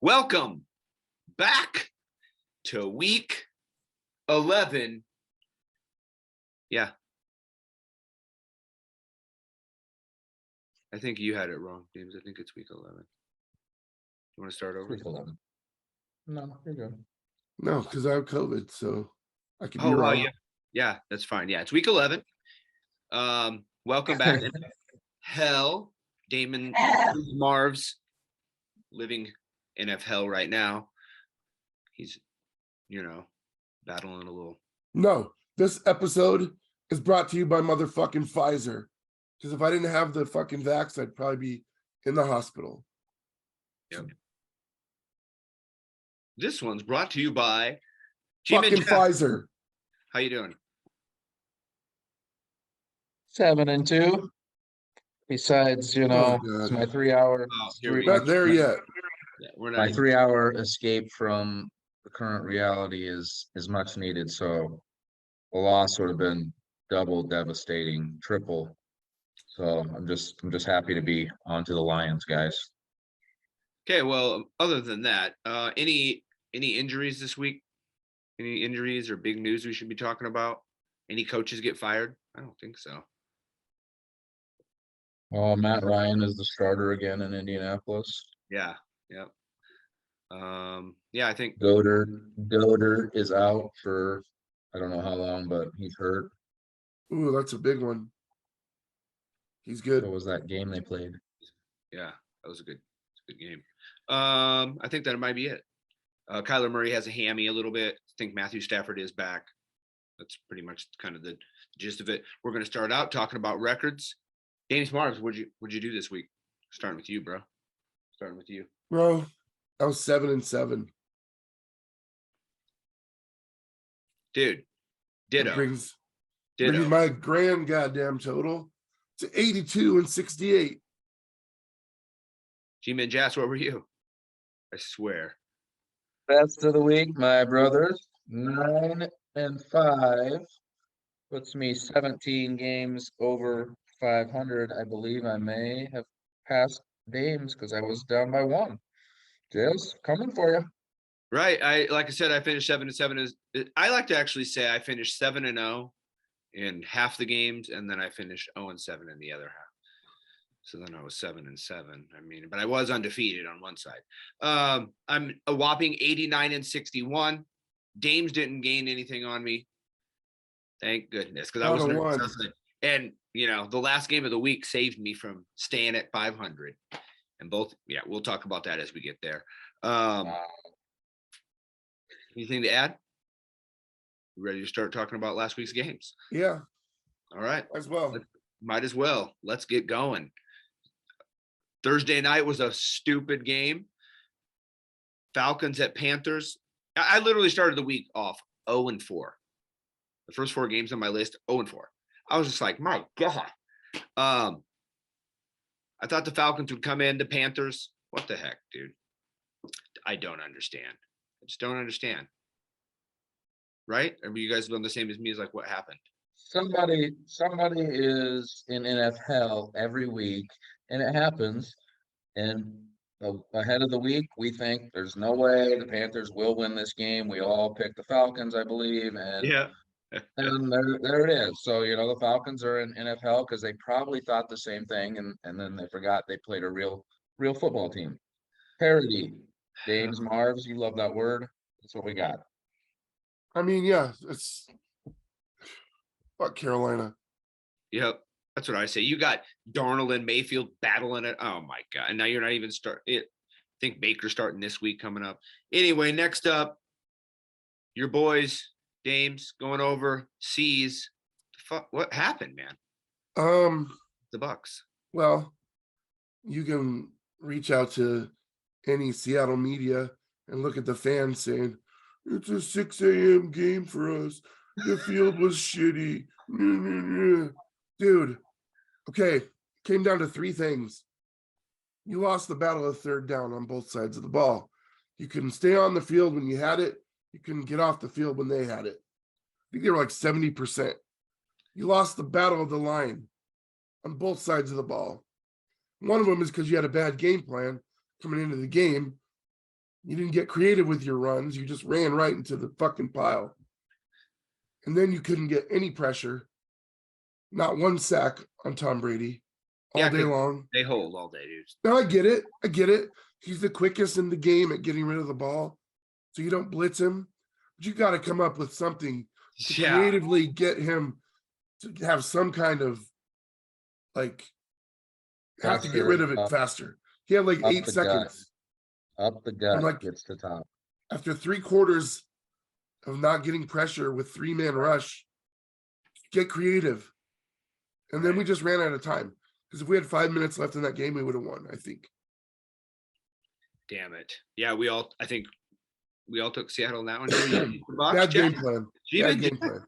Welcome back to week 11. Yeah. I think you had it wrong, James. I think it's week 11. You want to start over? Week 11. No, you're good. No, because I have COVID, so I could be Oh, wrong. yeah, that's fine. Yeah, it's week 11. Welcome back. NFHell, Damon Marv's living NFHell right now. He's, battling a little. No, this episode is brought to you by motherfucking Pfizer. Because if I didn't have the fucking vax, I'd probably be in the hospital. Yep. This one's brought to you by Dames Fucking and Jas. Pfizer. How you doing? 7-2. Besides, it's my 3-hour. Oh, here we Not there yet. Yeah, we're not My even- 3-hour escape from the current reality is much needed. So the loss would have been double devastating, triple. So I'm just happy to be onto the Lions, guys. Okay, well, other than that, any injuries this week? Any injuries or big news we should be talking about? Any coaches get fired? I don't think so. Oh, Matt Ryan is the starter again in Indianapolis. Yeah, yep. Yeah, I think Goddard is out for I don't know how long, but he's hurt. Ooh, that's a big one. He's good. What was that game they played? yeah, that was a good game. I think that might be it. Kyler Murray has a hammy a little bit. I think Matthew Stafford is back. That's pretty much kind of the gist of it. We're going to start out talking about records. James Marvs, what'd you do this week? Starting with you, bro. Starting with you. Bro, I was 7-7. Dude, ditto. That brings Ditto. my grand goddamn total to 82-68. Dames and Jas, what were you? I swear. Best of the week, my brothers. 9-5 puts me 17 games over 500. I believe I may have passed Dames because I was down by 1. Just coming for you. Right. I said, I finished 7-7. I like to actually say I finished 7-0 in half the games, and then I finished 0-7 in the other half. So then I was 7-7. I mean, but I was undefeated on one side. I'm a whopping 89-61. Dames didn't gain anything on me. Thank goodness, because I was nervous. And the last game of the week saved me from staying at 500. And both, we'll talk about that as we get there. Anything to add? You ready to start talking about last week's games? Yeah. All right. Might as well. Let's get going. Thursday night was a stupid game. Falcons at Panthers. I literally started the week off 0-4. The first 4 games on my list, 0-4. I was just like, my God. I thought the Falcons would come in, the Panthers. What the heck, dude? I don't understand. I just don't understand. Right? Are you guys doing the same as me? Is like, what happened? Somebody is in NFHell every week, and it happens. And ahead of the week, we think there's no way the Panthers will win this game. We all picked the Falcons, I believe, and and there it is. So the Falcons are in NFHell because they probably thought the same thing, and then they forgot they played a real football team. Parody, Dames Marvs, you love that word. That's what we got. I mean, yeah, it's fuck Carolina. Yep. That's what I say. You got Darnold and Mayfield battling it. Oh my God. And now you're not even starting. I think Baker's starting this week coming up. Anyway, next up, your boys, Dames, going over C's. What happened, man? The Bucks. Well, you can reach out to any Seattle media and look at the fans saying, it's a 6 a.m. game for us. The field was shitty. Dude, okay, came down to 3 things. You lost the battle of third down on both sides of the ball. You couldn't stay on the field when you had it. You couldn't get off the field when they had it. I think they were like 70%. You lost the battle of the line on both sides of the ball. One of them is because you had a bad game plan coming into the game. You didn't get creative with your runs. You just ran right into the fucking pile. And then you couldn't get any pressure. Not one sack on Tom Brady all Yeah, day 'cause long. they hold all day, dude. No, I get it. I get it. He's the quickest in the game at getting rid of the ball. So you don't blitz him. But you got to come up with something to Yeah, creatively get him to have some kind of like have to get Faster, rid of it up, faster. He had like up 8 the gut. seconds. Up the I'm gut like, gets to top. after 3/4 of not getting pressure with 3-man rush, get creative. And then we just ran out of time. Because if we had 5 minutes left in that game, we would have won, I think. damn it. Yeah, I think we all took Seattle in that one. The Bucs, Bad game Jack? plan. G-Man, Bad game plan.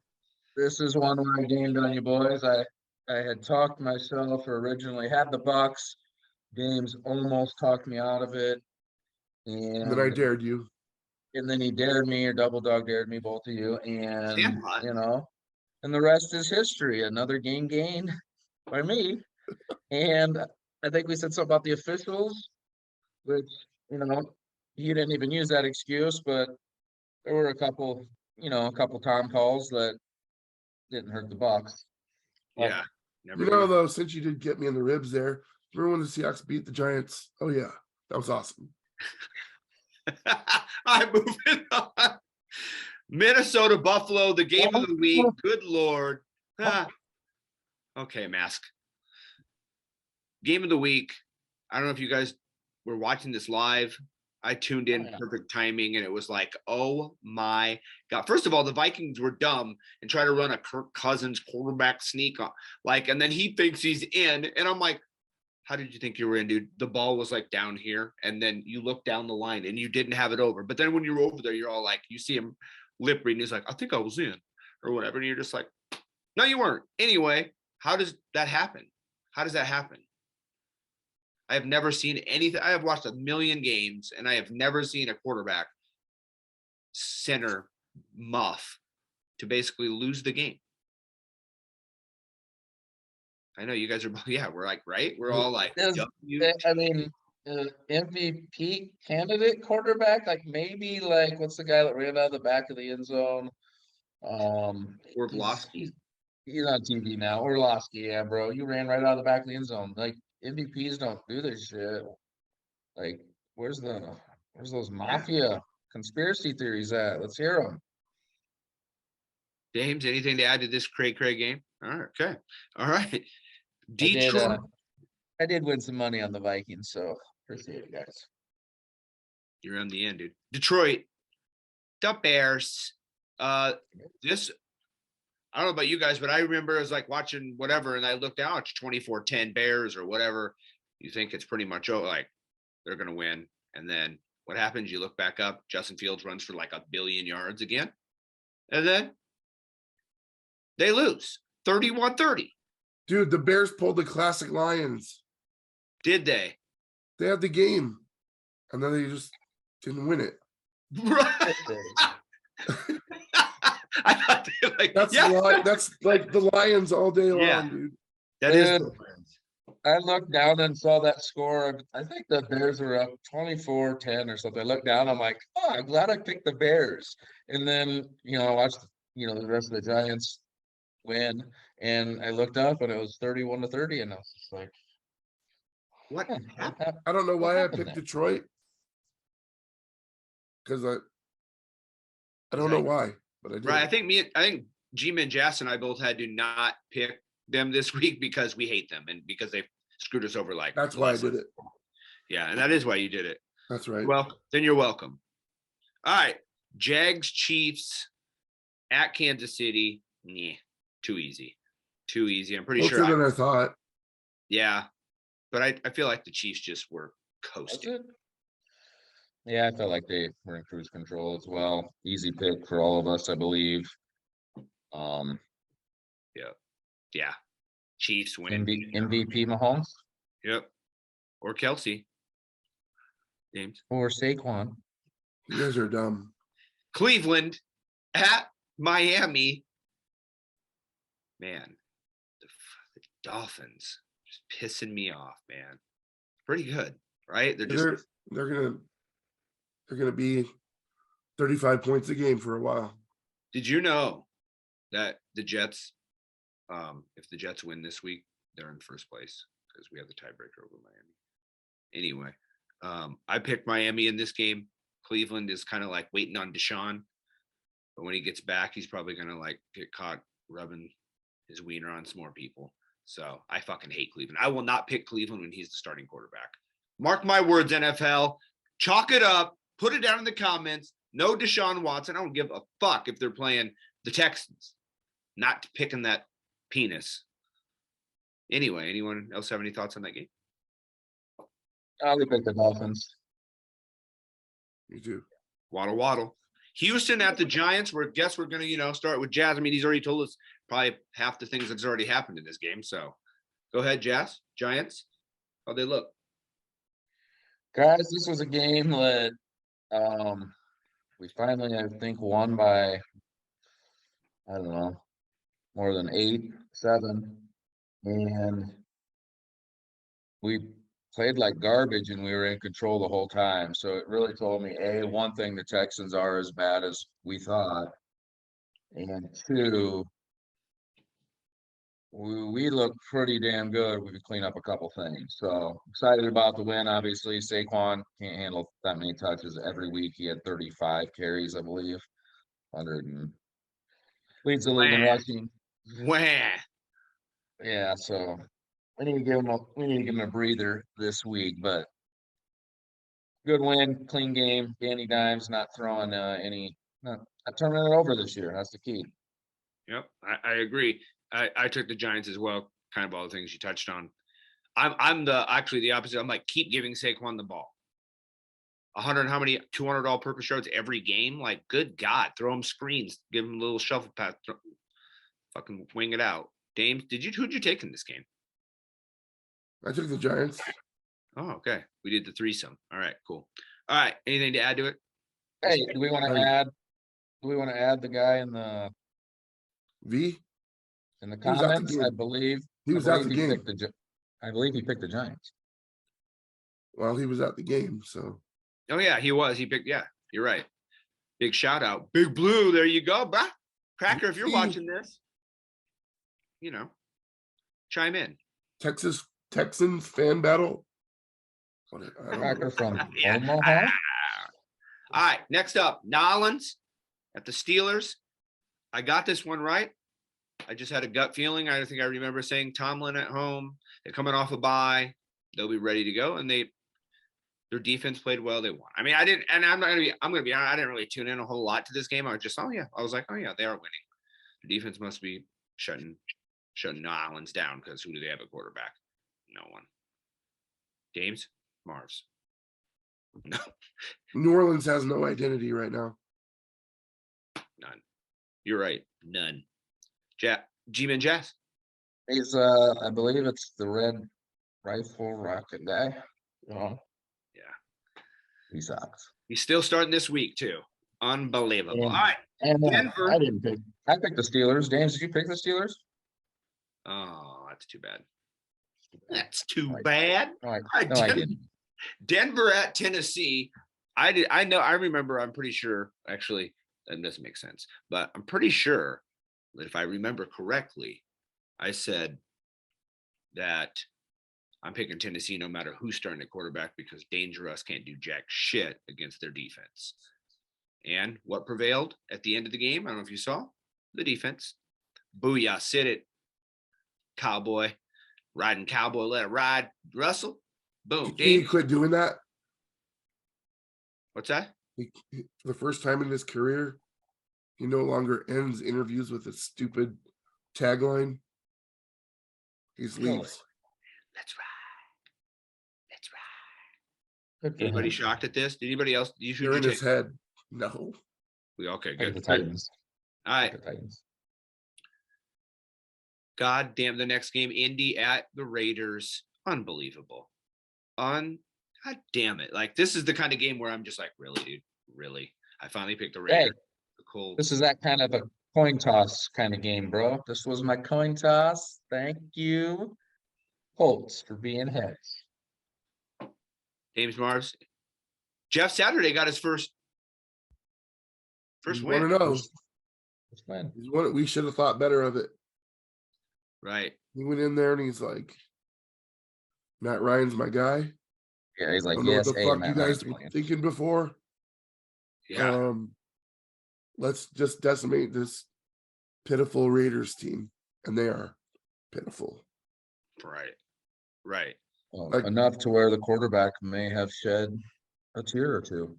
This is one where I gamed on you boys. I had talked myself or originally had the Bucks. James almost talked me out of it. And then I dared you. And then he dared me, or Double Dog dared me, both of you. And Sandlot. and the rest is history. Another game gained by me. And I think we said something about the officials, which, you didn't even use that excuse, but there were a couple time calls that didn't hurt the Bucks. Yeah. Never You know, gonna- though, since you did get me in the ribs there, remember when the Seahawks beat the Giants? Oh, yeah. That was awesome. I'm moving on. Minnesota Buffalo, the game of the week. Good Lord. Ah. Okay, mask. Game of the week. I don't know if you guys were watching this live. I tuned in, perfect timing, and it was like, oh my God. First of all, the Vikings were dumb and try to run a Kirk Cousins quarterback sneak on, and then he thinks he's in. And I'm like, how did you think you were in, dude? The ball was like down here, and then you look down the line and you didn't have it over. But then when you're over there, you're all like, you see him lip reading. He's like, I think I was in or whatever. And you're just like, no, you weren't. Anyway, how does that happen? How does that happen? I have never seen anything. I have watched a million games, and I have never seen a quarterback center muff to basically lose the game. I know you guys are, yeah, we're like, right? We're all like, I mean, MVP candidate quarterback, like maybe like what's the guy that ran out of the back of the end zone? Orlovsky. He's on TV now. Orlovsky, yeah, bro. You ran right out of the back of the end zone. Like MVPs don't do this shit. Like, where's those mafia conspiracy theories at? Let's hear them. James, anything to add to this cray game? All right, okay. All right. Detroit. I did win some money on the Vikings, so appreciate it, guys. You're on the end, dude. Detroit, the Bears. This, I don't know about you guys, but I remember I was like watching whatever, and I looked out, it's 24-10 Bears or whatever. You think it's pretty much like they're gonna win, and then what happens? You look back up, Justin Fields runs for like 1 billion yards again, and then they lose 31-30. Dude, the Bears pulled the classic Lions. Did they? They had the game, and then they just didn't win it. Right. I thought they like That's like the Lions all day long, dude. That is. I looked down and saw that score. I think the Bears were up 24-10 or something. I looked down, I'm like, oh, I'm glad I picked the Bears. And then, I watched, the rest of the Giants win. And I looked up and it was 31-30. And I was just like, what happened? I don't know why I picked Detroit. Because I don't know why, but I did. Right. I think G-Man and Jas and I both had to not pick them this week because we hate them and because they screwed us over. Like, that's why I did it. Yeah, and that is why you did it. That's right. Well, then you're welcome. All right. Jags, Chiefs at Kansas City. Nah, too easy. Too easy. I'm pretty sure. Closer than I thought. Yeah. But I feel like the Chiefs just were coasting. Yeah, I felt like they were in cruise control as well. Easy pick for all of us, I believe. Yeah. Chiefs winning. MVP Mahomes. Yep. Or Kelsey. James. Or Saquon. You guys are dumb. Cleveland at Miami. Man, the Dolphins just pissing me off, man. Pretty good, right? They're They're going to be 35 points a game for a while. Did you know that the Jets, if the Jets win this week, they're in first place because we have the tiebreaker over Miami. Anyway, I picked Miami in this game. Cleveland is kind of like waiting on Deshaun, but when he gets back, he's probably going to like get caught rubbing his wiener on some more people. So I fucking hate Cleveland. I will not pick Cleveland when he's the starting quarterback. Mark my words, NFL. Chalk it up. Put it down in the comments. No Deshaun Watson. I don't give a fuck if they're playing the Texans. Not picking that penis. Anyway, anyone else have any thoughts on that game? I'll pick the Dolphins. Me too. Waddle, waddle. Houston at the Giants. We're going to, start with Jazz. I mean, he's already told us probably half the things that's already happened in this game. So go ahead, Jazz. Giants. How'd they look? Guys, this was a game that we finally, I think, won by, I don't know, more than 8-7. And we played like garbage and we were in control the whole time. So it really told me, A, one thing, the Texans are as bad as we thought. And two, we look pretty damn good. We could clean up a couple things. So excited about the win. Obviously, Saquon can't handle that many touches every week. He had 35 carries, I believe. 100 and leads the league in rushing. Wah. Yeah, so we need to give him a breather this week, but good win, clean game. Danny Dimes not throwing not turning it over this year. That's the key. Yep, I agree. I took the Giants as well. Kind of all the things you touched on. I'm actually the opposite. I'm like, keep giving Saquon the ball. 100, how many 200 all-purpose yards every game? Like, good God, throw him screens, give him a little shuffle pass, fucking wing it out. Dames, who'd you take in this game? I took the Giants. Oh, okay. We did the threesome. All right, cool. All right, anything to add to it? Hey, do we want to add the guy in the V? in the He was at the comments? game. I believe He was at the game. I believe he picked the Giants. Well, he was at the game, so. Oh, yeah, he was. He picked, yeah, you're right. Big shout out. Big Blue, there you go, bruh. Cracker, if you're watching this, chime in. Texans fan battle. Cracker from Yeah. Omaha. All right, next up, Nolans at the Steelers. I got this one right. I just had a gut feeling. I think I remember saying Tomlin at home. They're coming off a bye. They'll be ready to go, and their defense played well. They won. I mean, I didn't, and I'm gonna be honest. I didn't really tune in a whole lot to this game. I was just, I was like, oh yeah, they are winning. The defense must be shutting Nolans down because who do they have at quarterback? No one. Dames, Mars. No, New Orleans has no identity right now. none. You're right, none. G-Man Jas. He's I believe it's the red rifle rocket guy. Yeah. He sucks. He's still starting this week too. Unbelievable. All right. And Denver. I picked the Steelers. James, did you pick the Steelers? Oh, that's too bad. That's too bad. No, I didn't. Denver at Tennessee. I remember, I'm pretty sure, actually, that doesn't make sense, but I'm pretty sure that if I remember correctly, I said that I'm picking Tennessee no matter who's starting at quarterback because Dangerous can't do jack shit against their defense. And what prevailed at the end of the game? I don't know if you saw the defense. Booyah, sit it, cowboy. Riding cowboy, let it ride. Russell, boom. He quit doing that. What's that? For the first time in his career, he no longer ends interviews with a stupid tagline. He leaves. That's right. That's right. Anybody shocked at this? Did anybody else? You're in his head. No. Okay, good. The Titans. All right. The Titans. God damn, the next game, Indy at the Raiders. Unbelievable. God damn it. Like, this is the kind of game where I'm just like, really, dude? Really? I finally picked the Raiders. Hey, this is that kind of a coin toss kind of game, bro. This was my coin toss. Thank you, Colts, for being heads. James Mars, Jeff Saturday got his first He's win. 1-0. It's fine. We should have thought better of it. Right. He went in there and he's like, Matt Ryan's my guy. Yeah, he's I like, don't know yes, what the hey, fuck Matt you guys Ryan's were playing. thinking before. Yeah. Let's just decimate this pitiful Raiders team. And they are pitiful. Right. Right. Well, like- enough to where the quarterback may have shed a tear or two.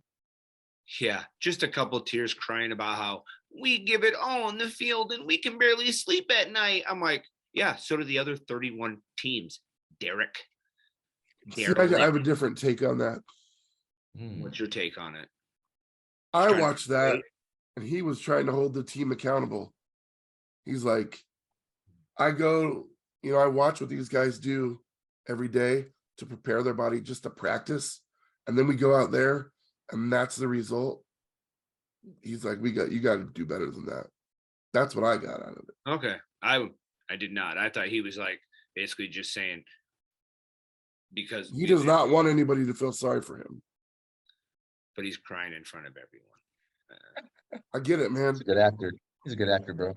Yeah. Just a couple tears crying about how we give it all on the field and we can barely sleep at night. I'm like, yeah, so do the other 31 teams. Derek. See, I have a different take on that. What's your take on it? I Trying to watched that wait. and he was trying to hold the team accountable. He's like, I watch what these guys do every day to prepare their body just to practice. And then we go out there and that's the result. He's like, you got to do better than that. That's what I got out of it. Okay. I did not. I thought he was like basically just saying because He does not want anybody to feel sorry for him. but he's crying in front of everyone. I get it, man. He's a good actor. He's a good actor, bro.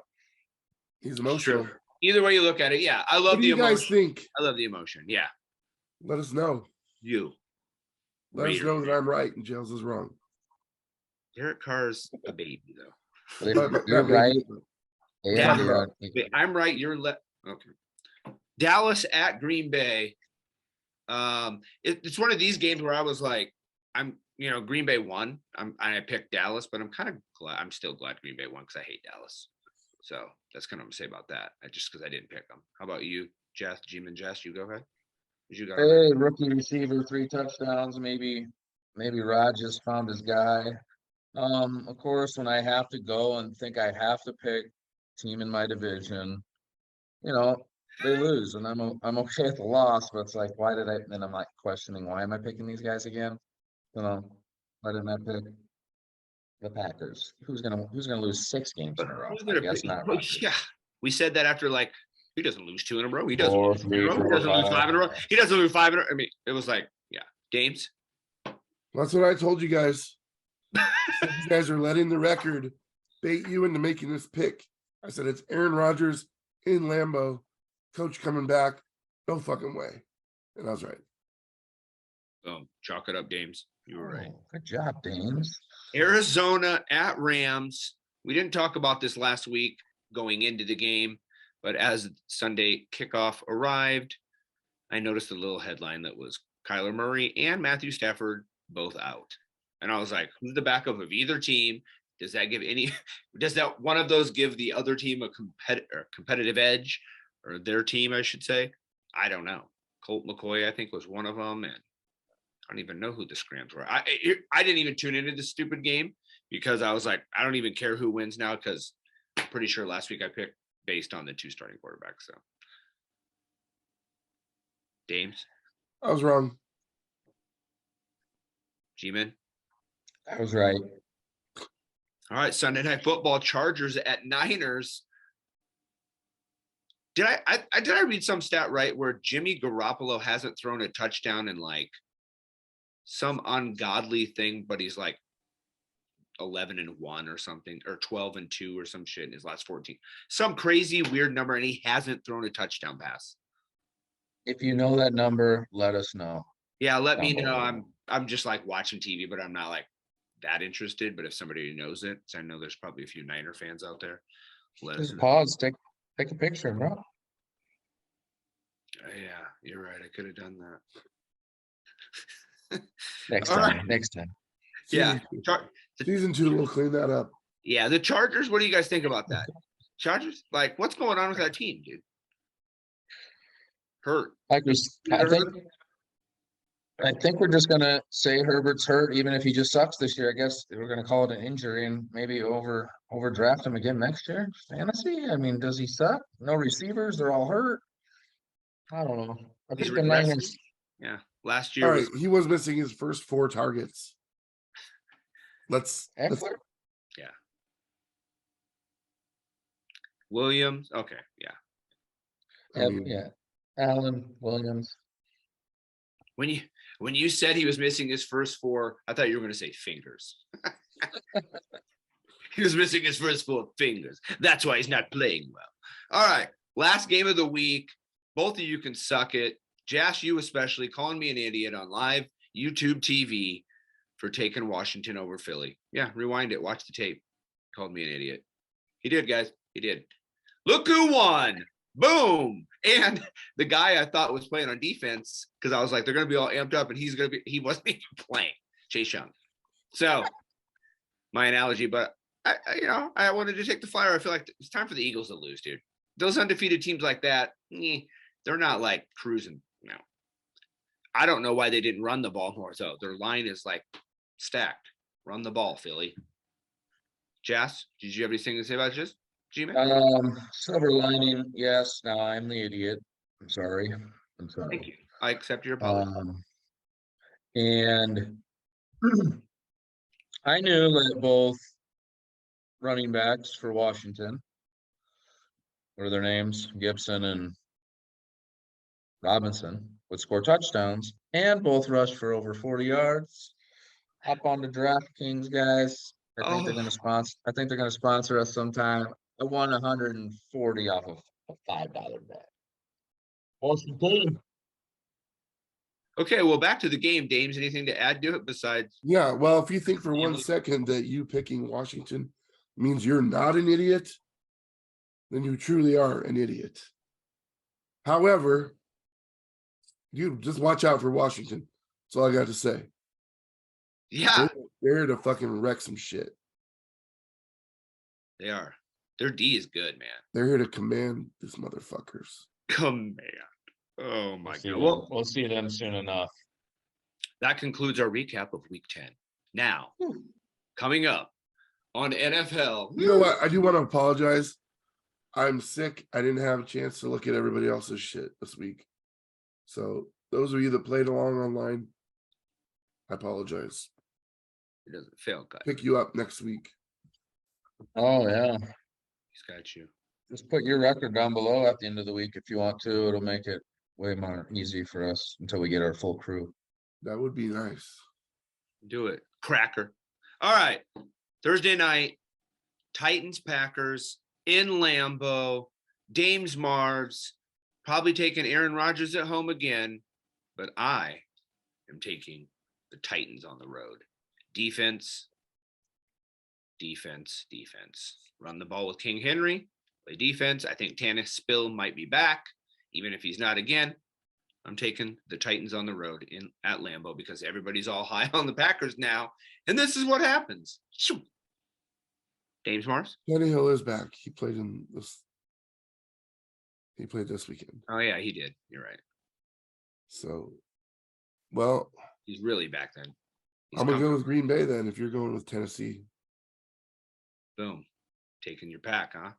He's emotional. Sure. Either way you look at it, yeah. I love What do the you guys emotion. think? I love the emotion. Yeah. Let us know. You. Let us Raider know that fan. I'm right and Jails is wrong. Derek Carr's a baby though. But if But you're that may right. be- Yeah, talk they about- are- Wait, I'm right. You're left. Okay. Dallas at Green Bay. It's one of these games where I was like, Green Bay won. I picked Dallas, but I'm kind of glad. I'm still glad Green Bay won because I hate Dallas. So that's kind of what I'm say about that. Just because I didn't pick them. How about you, Jess? G-Man Jess, you go ahead. You got Hey, rookie receiver, 3 touchdowns. Maybe Rod just found his guy. Of course, when I have to go and think I have to pick team in my division, they lose, and I'm okay with the loss. But it's like, why did I? Then I'm like questioning, why am I picking these guys again? Why didn't I pick the Packers? Who's gonna lose 6 games in a row? Who's I gonna guess pick- not. well, Rodgers. yeah, we said that after like he doesn't lose 2 in a row. He doesn't 4, lose 3 in 3, a row. He 4, doesn't lose 5 in a row. 5. He doesn't lose 5 in a row. I mean, it was like, yeah, James. That's what I told you guys. You guys are letting the record bait you into making this pick. I said it's Aaron Rodgers in Lambeau, coach coming back. No fucking way. And I was right. Chalk it up, James. You were right. Oh, good job, Dames. Arizona at Rams. We didn't talk about this last week going into the game, but as Sunday kickoff arrived, I noticed a little headline that was Kyler Murray and Matthew Stafford both out. And I was like, who's the backup of either team? Does that one of those give the other team a competitive edge, or their team, I should say? I don't know. Colt McCoy, I think, was one of them, and I don't even know who the scrams were. I didn't even tune into this stupid game because I was like, I don't even care who wins now because I'm pretty sure last week I picked based on the 2 starting quarterbacks. So, Dames, I was wrong. G-Man. I was right. All right, Sunday Night Football, Chargers at Niners. Did I read some stat right where Jimmy Garoppolo hasn't thrown a touchdown in like some ungodly thing, but he's like 11-1 or something, or 12-2 or some shit in his last 14. Some crazy weird number, and he hasn't thrown a touchdown pass. If you know that number, let us know. Yeah, let me Down know. below. I'm just like watching TV, but I'm not like that interested. But if somebody knows it, so I know there's probably a few Niner fans out there. Let us Just know. pause, take a picture, bro. Yeah, you're right. I could have done that. Next All time. right. Next time. Yeah. Season 2 will clean that up. Yeah, the Chargers. What do you guys think about that? Chargers, like, what's going on with that team, dude? Hurt. I think we're just gonna say Herbert's hurt, even if he just sucks this year. I guess we're gonna call it an injury and maybe overdraft him again next year. Fantasy? I mean, does he suck? No receivers, they're all hurt. I don't know. I He's think the regressing. Niners. Yeah, last year All right. was He was missing his first 4 targets. Let's Eckler? Williams. Okay, yeah. I mean, Yeah. Allen, Williams. When When you said he was missing his first 4, I thought you were going to say fingers. He was missing his first 4 fingers. That's why he's not playing well. All right. Last game of the week. Both of you can suck it. Jas, you especially, calling me an idiot on live YouTube TV for taking Washington over Philly. Yeah, rewind it. Watch the tape. Called me an idiot. He did, guys. He did. Look who won. Boom. And the guy I thought was playing on defense, because I was like, they're going to be all amped up, and he wasn't even playing. Chase Young. So my analogy, but I wanted to take the flyer. I feel like it's time for the Eagles to lose, dude. Those undefeated teams like that, they're not like cruising. No. I don't know why they didn't run the ball more, though. Their line is like stacked. Run the ball, Philly. Jas, did you have anything to say about this? G-Man? Silver lining, yes. Now I'm the idiot. I'm sorry. Thank you. I accept your apology. And I knew that both running backs for Washington, what are their names? Gibson and Robinson would score touchdowns, and both rushed for over 40 yards. Hop on the DraftKings, guys. I think they're going to sponsor. I think they're going to sponsor us sometime. I won 140 off of a $5 bet. Washington. Okay, well, back to the game. Dames, anything to add to it besides? Yeah, well, if you think for 1 second that you picking Washington means you're not an idiot, then you truly are an idiot. However, you just watch out for Washington. That's all I got to say. Yeah. They're here to fucking wreck some shit. They are. Their D is good, man. They're here to command these motherfuckers. Command. Oh, my God. Well, we'll see them soon enough. That concludes our recap of Week 10. Now, coming up on NFL. You know what? I do want to apologize. I'm sick. I didn't have a chance to look at everybody else's shit this week. So those of you that played along online, I apologize. It doesn't fail, guys. Pick you up next week. Oh, yeah. He's got you. Just put your record down below at the end of the week if you want to. It'll make it way more easy for us until we get our full crew. That would be nice. Do it. Cracker. All right. Thursday night, Titans, Packers in Lambeau. Dames, Marvs. Probably taking Aaron Rodgers at home again, but I am taking the Titans on the road. Defense. Run the ball with King Henry. Play defense. I think Tannehill might be back, even if he's not again. I'm taking the Titans on the road at Lambeau because everybody's all high on the Packers now, and this is what happens. Dames, Mars? Tannehill is back. He played this. He played this weekend. Oh yeah, he did. You're right. So, well, he's really back then. I'm gonna go with Green Bay then. If you're going with Tennessee, boom, taking your pack, huh?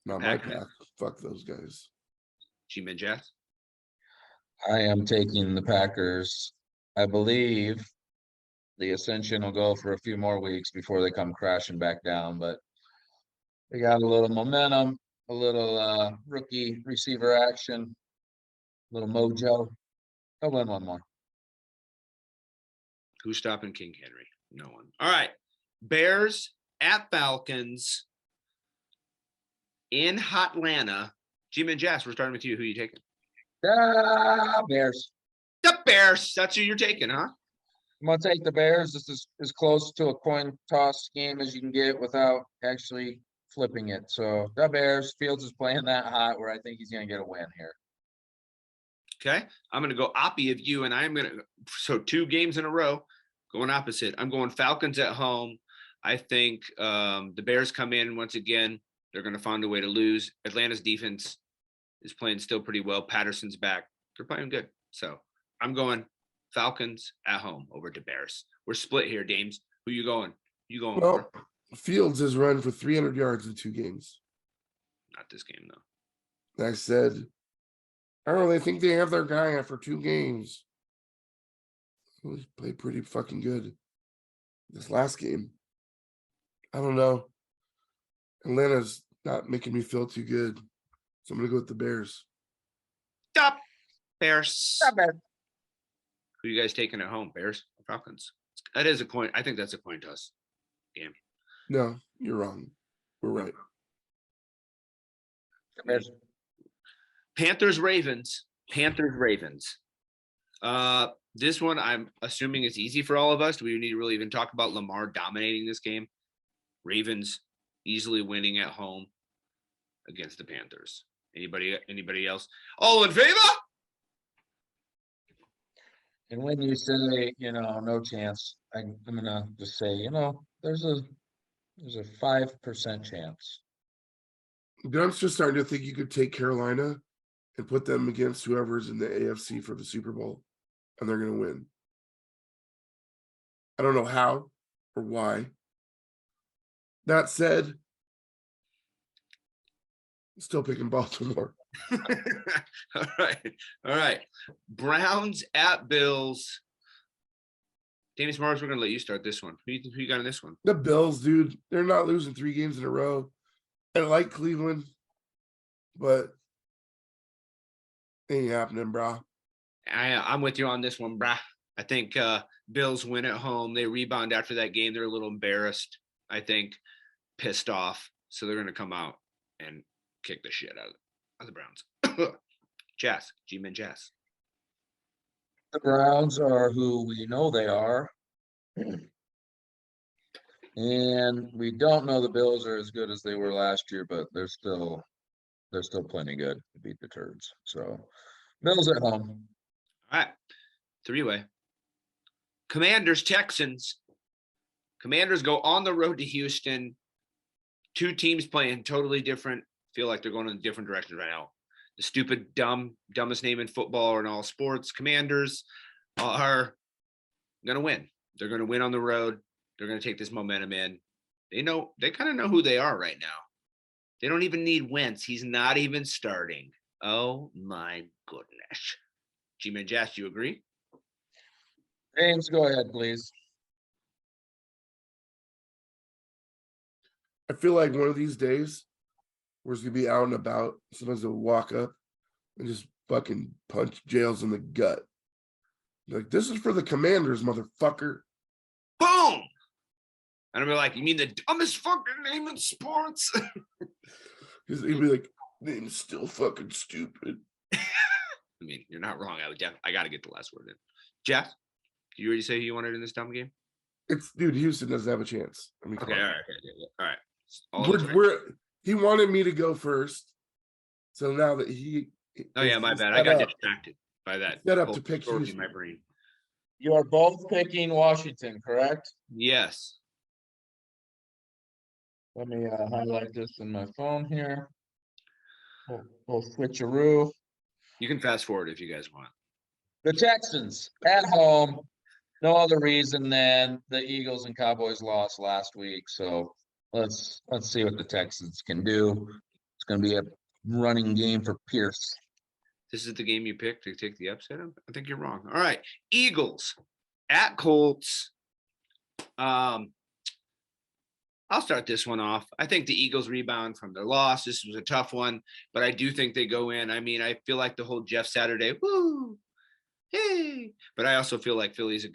Not my pack. Fuck those guys. Dames and Jas? I am taking the Packers. I believe the Ascension will go for a few more weeks before they come crashing back down, but they got a little momentum, a little rookie receiver action, a little mojo. They'll win one more. Who's stopping King Henry? No one. All right. Bears at Falcons in Hotlanta. Dames and Jas, we're starting with you. Who are you taking? Bears. The Bears. That's who you're taking, huh? I'm going to take the Bears. This is as close to a coin toss game as you can get without actually flipping it. So the Bears. Fields is playing that hot where I think he's going to get a win here. Okay. I'm going to go oppie of you, and I'm going to – so 2 games in a row going opposite. I'm going Falcons at home. I think the Bears come in once again. They're going to find a way to lose. Atlanta's defense is playing still pretty well. Patterson's back. They're playing good. So I'm going Falcons at home over to Bears. We're split here, Dames. Who you going? Well, Fields has run for 300 yards in 2 games. Not this game, though. I said, oh, they think they have their guy after 2 games. He played pretty fucking good this last game. I don't know. Atlanta's not making me feel too good. So I'm going to go with the Bears. Stop, Bears. Stop it. Who you guys taking at home? Bears or Falcons? That is a coin. I think that's a coin toss game. No, you're wrong. We're right. Bears. Panthers, Ravens. Panthers, Ravens. This one I'm assuming is easy for all of us. Do we need to really even talk about Lamar dominating this game? Ravens easily winning at home against the Panthers. Anybody else? All in favor? And when you say, no chance, I'm gonna just say, there's a 5% chance. I'm just starting to think you could take Carolina and put them against whoever's in the AFC for the Super Bowl, and they're going to win. I don't know how or why. That said, I'm still picking Baltimore. All right. Browns at Bills. Dames and Jas, we're gonna let you start this one. Who you got in this one? The Bills, dude, they're not losing 3 games in a row. I like Cleveland, but ain't happening, bro. I'm with you on this one, brah. I think Bills win at home. They rebound after that game. They're a little embarrassed, I think, pissed off. So they're going to come out and kick the shit out of the Browns. Jas, Dames and Jas. The Browns are who we know they are. And we don't know the Bills are as good as they were last year, but they're still plenty good to beat the Turds. So Bills at home. All right. 3-way. Commanders, Texans. Commanders go on the road to Houston. 2 teams playing totally different. Feel like they're going in different directions right now. The stupid, dumbest name in football or in all sports. Commanders are going to win. They're going to win on the road. They're going to take this momentum in. They kind of know who they are right now. They don't even need Wentz. He's not even starting. Oh my goodness. Dames and Jas, do you agree? James, go ahead, please. I feel like one of these days we're going to be out and about. Sometimes they'll walk up and just fucking punch Jails in the gut. Like, this is for the Commanders, motherfucker. Boom! And I'll be like, you mean the dumbest fucking name in sports? He'd be like, name's still fucking stupid. I mean, you're not wrong. I got to get the last word in. Jeff, did you already say who you wanted in this dumb game? Dude, Houston doesn't have a chance. I mean, Okay, all right. He wanted me to go first. So now that Oh yeah, my bad. I got distracted by that. Set up to pick story in Houston. my brain. You are both picking Washington, correct? Yes. Let me highlight this in my phone here. We'll switcheroo. You can fast forward if you guys want. The Texans at home. No other reason than the Eagles and Cowboys lost last week. So let's see what the Texans can do. It's going to be a running game for Pierce. This is the game you picked to take the upset? I think you're wrong. All right. Eagles at Colts. I'll start this one off. I think the Eagles rebound from their loss. This was a tough one, but I do think they go in. I mean, I feel like the whole Jeff Saturday, woo, hey. But I also feel like Philly's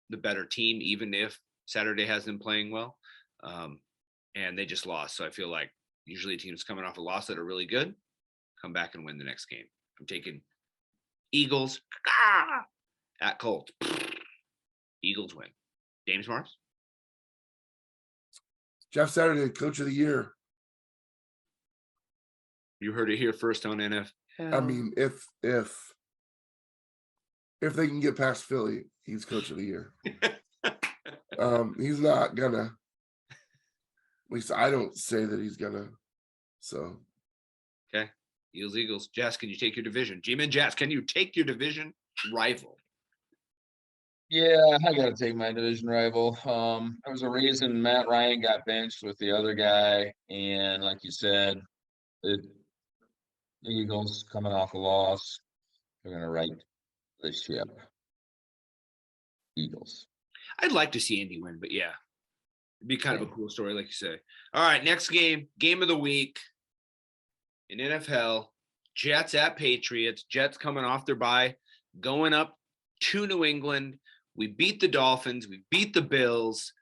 the better team, even if Saturday has them playing well. And they just lost. So I feel like usually teams coming off a loss that are really good come back and win the next game. I'm taking Eagles at Colts. Eagles win. Dames and Jas? Jeff Saturday, Coach of the Year. You heard it here first on NFHell. I mean, if they can get past Philly, he's Coach of the Year. He's not gonna. At least I don't say that he's gonna. So. Okay. Eagles. Jas, can you take your division? Dames and Jas, can you take your division rival? Yeah, I got to take my division rival. There was a reason Matt Ryan got benched with the other guy. And like you said, the Eagles coming off a loss. They're going to right the ship. Eagles. I'd like to see Indy win, but yeah. It'd be kind of a cool story, like you say. All right, next game of the week in NFHell. Jets at Patriots. Jets coming off their bye, going up to New England. We beat the Dolphins. We beat the Bills.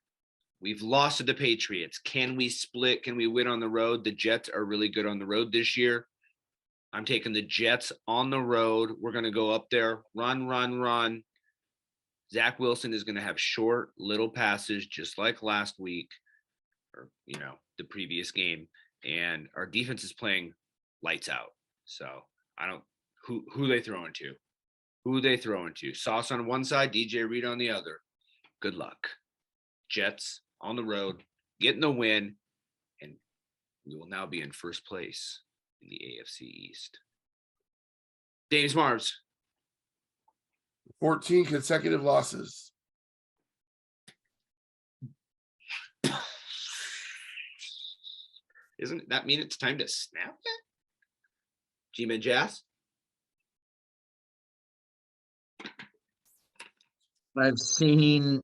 We've lost to the Patriots. Can we split? Can we win on the road? The Jets are really good on the road this year. I'm taking the Jets on the road. We're going to go up there, run. Zach Wilson is going to have short little passes just like last week or, the previous game. And our defense is playing lights out. So who they throwing to? Who they throwing to? Sauce on one side, DJ Reed on the other. Good luck. Jets on the road, getting the win, and we will now be in first place in the AFC East. Dames Marvs. 14 consecutive losses. Isn't that mean it's time to snap it? Dames and Jas. I've seen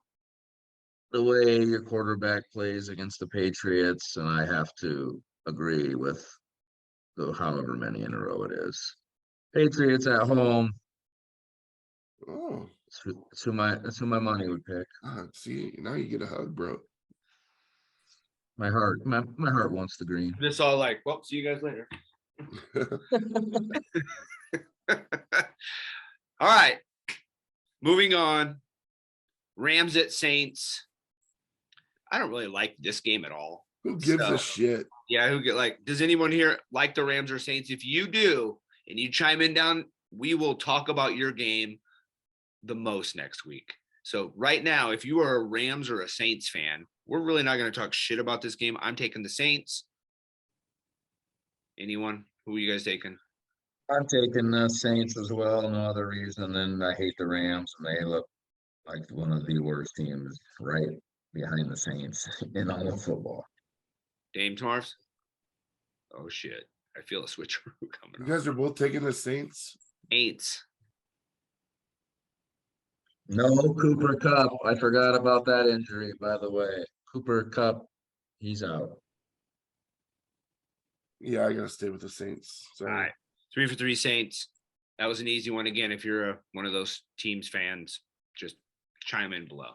the way your quarterback plays against the Patriots, and I have to agree with the however many in a row it is. Patriots at home. Oh, That's who my money would pick. see, now you get a hug, bro. My heart wants the green. This all like, well, see you guys later. All right. Moving on. Rams at Saints. I don't really like this game at all. Who gives a shit? Yeah, does anyone here like the Rams or Saints? If you do, and you chime in down, we will talk about your game the most next week. So right now, if you are a Rams or a Saints fan, we're really not going to talk shit about this game. I'm taking the Saints. Anyone? Who are you guys taking? I'm taking the Saints as well. No other reason than I hate the Rams, and they look like one of the worst teams right behind the Saints in all of football. Dame Marvs? Oh, shit. I feel a switcheroo coming You guys are both taking the Saints? Saints. No Cooper Kupp. I forgot about that injury, by the way. Cooper Kupp, he's out. Yeah, I gotta stay with the Saints. Sorry. All right. 3 for 3 Saints. That was an easy one. Again, if you're one of those teams fans, just chime in below.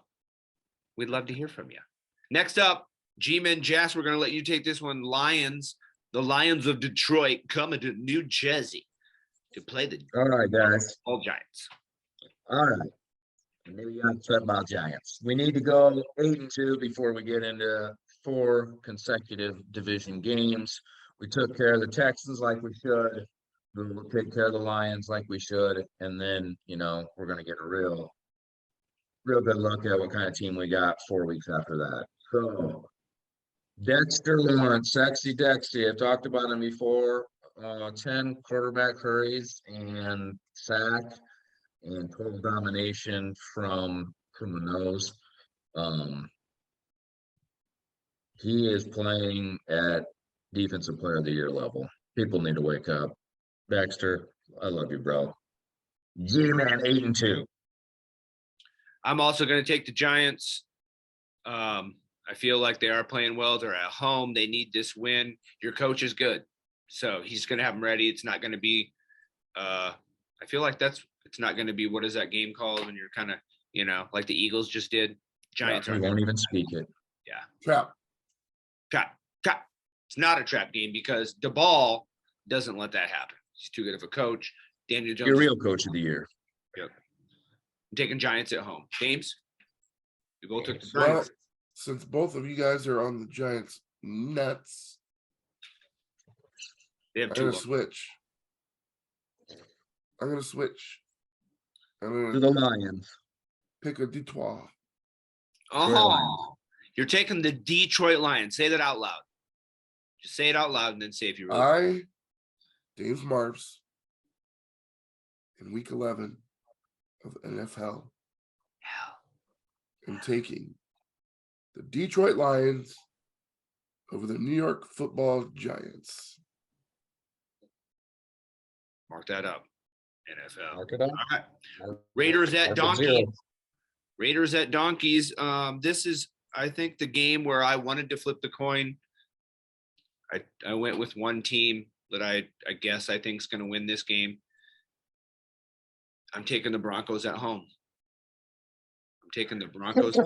We'd love to hear from you. Next up, G-Men Jas, we're going to let you take this one. Lions, the Lions of Detroit coming to New Jersey to play the All right, guys. All Giants. All right. Maybe I'm upset about Giants. We need to go 8-2 before we get into 4 consecutive division games. We took care of the Texans like we should. We'll take care of the Lions like we should. And then, we're going to get a real good look at what kind of team we got 4 weeks after that. So, Dexter Lawrence, Sexy Dexy. I've talked about him before. 10 quarterback hurries and sack and total domination from the nose. He is playing at defensive player of the year level. People need to wake up. Dexter, I love you, bro. G-Man 8-2. I'm also going to take the Giants. I feel like they are playing well. They're at home. They need this win. Your coach is good. So he's going to have them ready. It's not going to be I feel like it's not going to be, what is that game called when you're kind of, like the Eagles just did. Giants We won't even speak it. Yeah. Trap. It's not a trap game because DeBall doesn't let that happen. He's too good of a coach. Daniel Jones. Your real coach of the year. Yep. I'm taking Giants at home. James? You both took the Well, Giants. since both of you guys are on the Giants nuts, They have I'm 2 gonna of them. switch. I'm To the gonna Lions. pick a Detroit. Oh, you're taking the Detroit Lions. Say that out loud. Just say it out loud and then say if you really. Dames Marvs, in week 11 of NFHell, am taking the Detroit Lions over the New York Football Giants. Mark that up. NFL. Mark it up. All right. Raiders at Donkeys. Raiders at Donkeys. This is, I think, the game where I wanted to flip the coin. I went with one team that I guess I think is going to win this game. I'm taking the Broncos at home. taking the Broncos.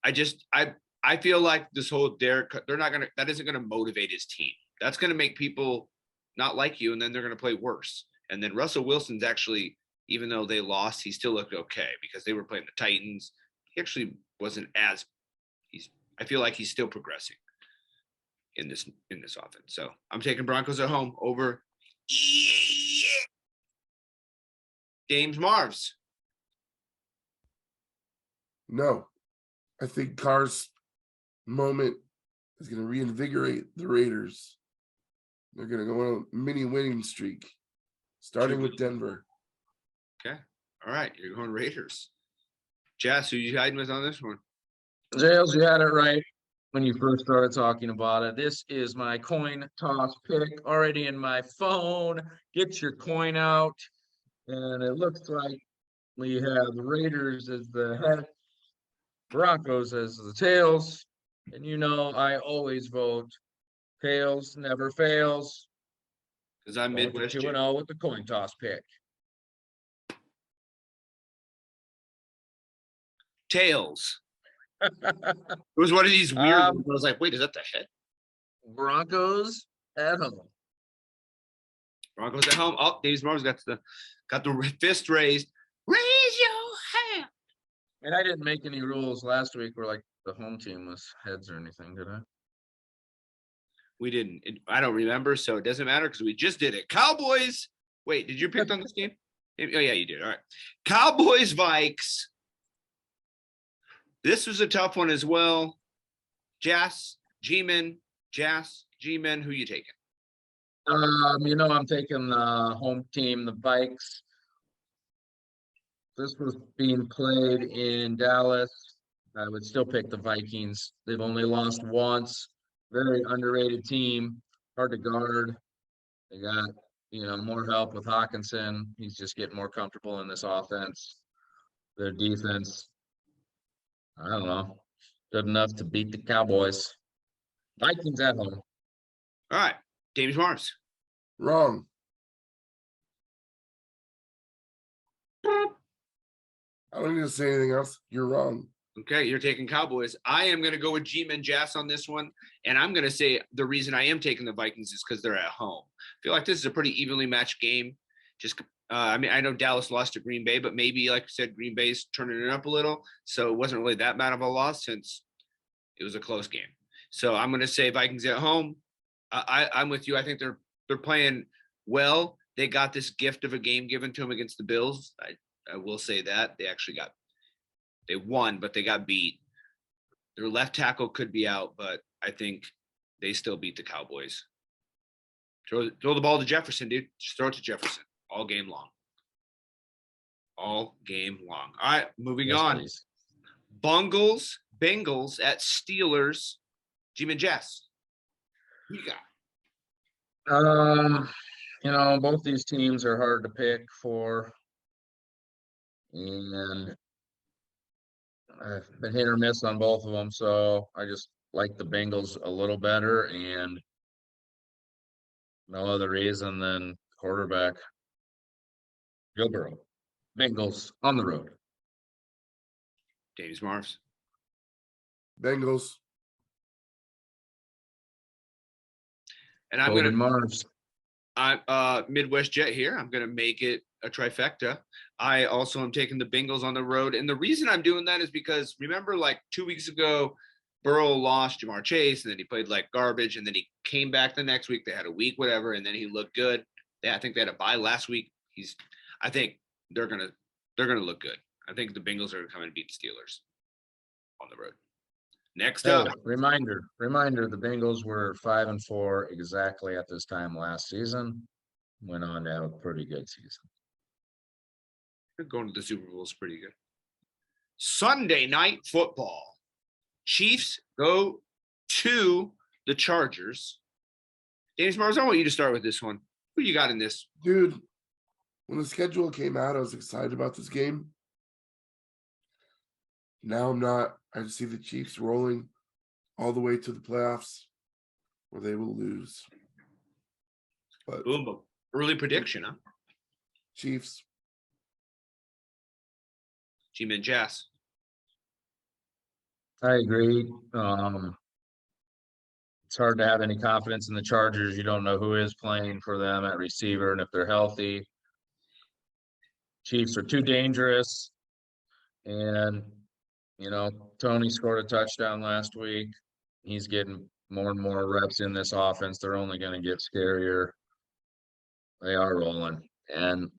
I feel like this whole that isn't gonna motivate his team. That's gonna make people not like you, and then they're gonna play worse. And then Russell Wilson's actually, even though they lost, he still looked okay because they were playing the Titans. He actually wasn't as I feel like he's still progressing in this offense. So I'm taking Broncos at home over Dames Marvs. No, I think Carr's moment is going to reinvigorate the Raiders. They're going to go on a mini winning streak, starting with Denver. Okay. All right. You're going Raiders. Jas, who you hiding with on this one? Jails, you had it right when you first started talking about it. This is my coin toss pick already in my phone. Get your coin out. And it looks like we have the Raiders as the head, Broncos as the tails. And you know, I always vote tails, never fails. Because I'm Midwest. 2-0 with the coin toss pick. Tails. It was one of these weird ones. I was like, wait, is that the head? Broncos at home. Broncos at home. Oh, Dave's Marv's got the fist raised. Raise your hand. And I didn't make any rules last week where like the home team was heads or anything, did I? We didn't. I don't remember, so it doesn't matter because we just did it. Cowboys. Wait, did you pick on this game? Oh, yeah, you did. All right. Cowboys, Vikes. This was a tough one as well. Jas, G-Man, who you taking? You know, I'm taking the home team, the Vikes. This was being played in Dallas. I would still pick the Vikings. They've only lost once. Very underrated team, hard to guard. They got, you know, more help with Hawkinson. He's just getting more comfortable in this offense. Their defense, I don't know, good enough to beat the Cowboys. Vikings at home. All right. James Mars. Wrong. I don't need to say anything else. You're wrong. Okay, you're taking Cowboys. I am going to go with G-Man Jas on this one, and I'm going to say the reason I am taking the Vikings is because they're at home. I feel like this is a pretty evenly matched game. Just, I mean, I know Dallas lost to Green Bay, but maybe, like I said, Green Bay's turning it up a little, so it wasn't really that bad of a loss since it was a close game. So I'm going to say Vikings at home. I'm with you. I think they're playing well. They got this gift of a game given to them against the Bills. I will say that they won, but they got beat. Their left tackle could be out, but I think they still beat the Cowboys. Throw the ball to Jefferson, dude. Just throw it to Jefferson all game long. All game long. All right, moving on. Please. Bengals at Steelers. G-Man Jas. Who you got? You know, both these teams are hard to pick for. And I've been hit or miss on both of them, so I just like the Bengals a little better, and no other reason than quarterback Joe Burrow. Bengals on the road. James Mars. Bengals. And I'm Golden gonna Mars. I'm Midwest Jet here. I'm gonna make it a trifecta. I also am taking the Bengals on the road. And the reason I'm doing that is because remember, like 2 weeks ago, Burrow lost Jamar Chase, and then he played like garbage, and then he came back the next week. They had a week, whatever, and then he looked good. I think they had a bye last week. I think they're gonna look good. I think the Bengals are gonna come and beat the Steelers on the road. Next up. Reminder, the Bengals were 5-4 exactly at this time last season. Went on to have a pretty good season. Going to the Super Bowl is pretty good. Sunday night football. Chiefs go to the Chargers. James Mars, I want you to start with this one. Who you got in this? Dude, when the schedule came out, I was excited about this game. Now I'm not. I just see the Chiefs rolling all the way to the playoffs where they will lose. But Boom. Early prediction, huh? Chiefs. Dames and Jas. I agree. It's hard to have any confidence in the Chargers. You don't know who is playing for them at receiver and if they're healthy. Chiefs are too dangerous. And, Tony scored a touchdown last week. He's getting more and more reps in this offense. They're only going to get scarier. They are rolling. And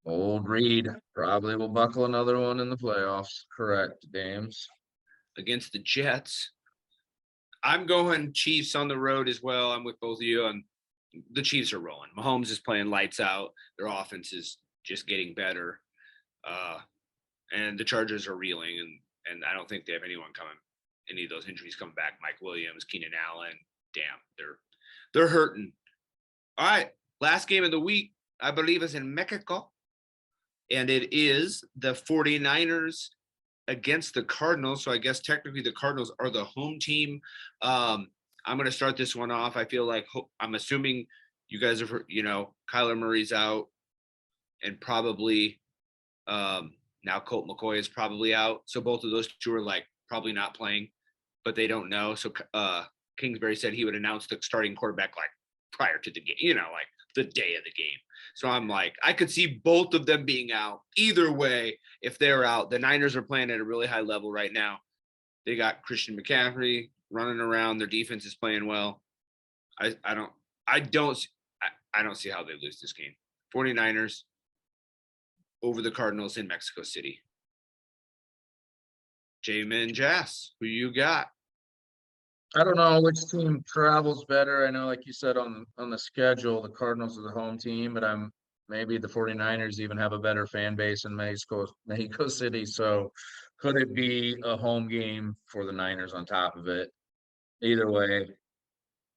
old Reed probably will buckle another one in the playoffs. Correct, Dames. Against the Jets. I'm going Chiefs on the road as well. I'm with both of you. And the Chiefs are rolling. Mahomes is playing lights out. Their offense is just getting better. And the Chargers are reeling, and I don't think they have anyone coming. Any of those injuries coming back. Mike Williams, Keenan Allen. Damn, they're hurting. All right, last game of the week, I believe, is in Mexico. And it is the 49ers against the Cardinals. So I guess technically the Cardinals are the home team. I'm going to start this one off. I feel like I'm assuming you guys have heard, Kyler Murray's out, and probably now Colt McCoy is probably out. So both of those two are probably not playing, but they don't know. So Kingsbury said he would announce the starting quarterback prior to the game, the day of the game. So I'm I could see both of them being out. Either way, if they're out, the Niners are playing at a really high level right now. They got Christian McCaffrey running around. Their defense is playing well. I don't see how they lose this game. 49ers over the Cardinals in Mexico City. Dames and Jas, who you got? I don't know which team travels better. I know, like you said, on the schedule, the Cardinals are the home team, but maybe the 49ers even have a better fan base in Mexico City. So could it be a home game for the Niners on top of it? Either way,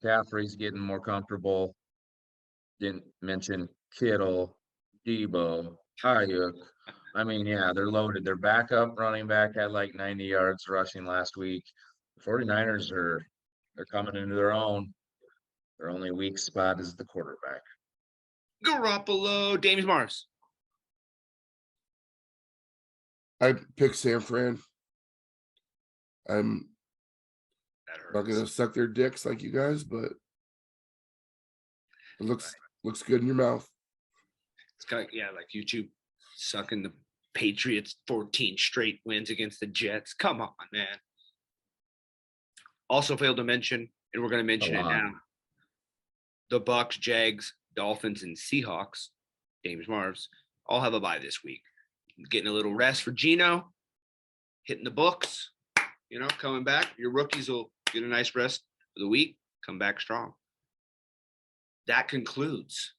Caffrey's getting more comfortable. Didn't mention Kittle, Debo, Ayuk. They're loaded. Their backup running back had 90 yards rushing last week. The 49ers they're coming into their own. Their only weak spot is the quarterback. Garoppolo, Dames Mars. I pick San Fran. I'm not going to suck their dicks like you guys, but it looks good in your mouth. It's kind of, like YouTube sucking the Patriots 14 straight wins against the Jets. Come on, man. Also failed to mention, and we're going to mention it now, the Bucks, Jags, Dolphins, and Seahawks, Dames Marvs, all have a bye this week. Getting a little rest for Geno, hitting the books, coming back. Your rookies will get a nice rest for the week, come back strong. That concludes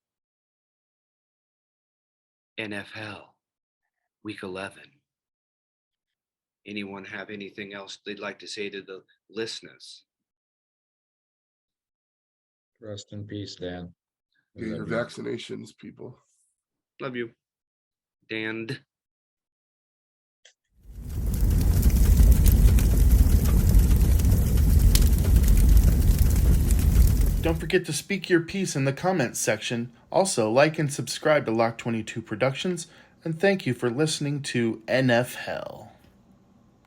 NFHell Week 11. Anyone have anything else they'd like to say to the listeners? Rest in peace, Dan. Get your vaccinations, people. Love you. Dan. Don't forget to speak your piece in the comments section. Also, like and subscribe to Lock 22 Productions, and thank you for listening to NFHell.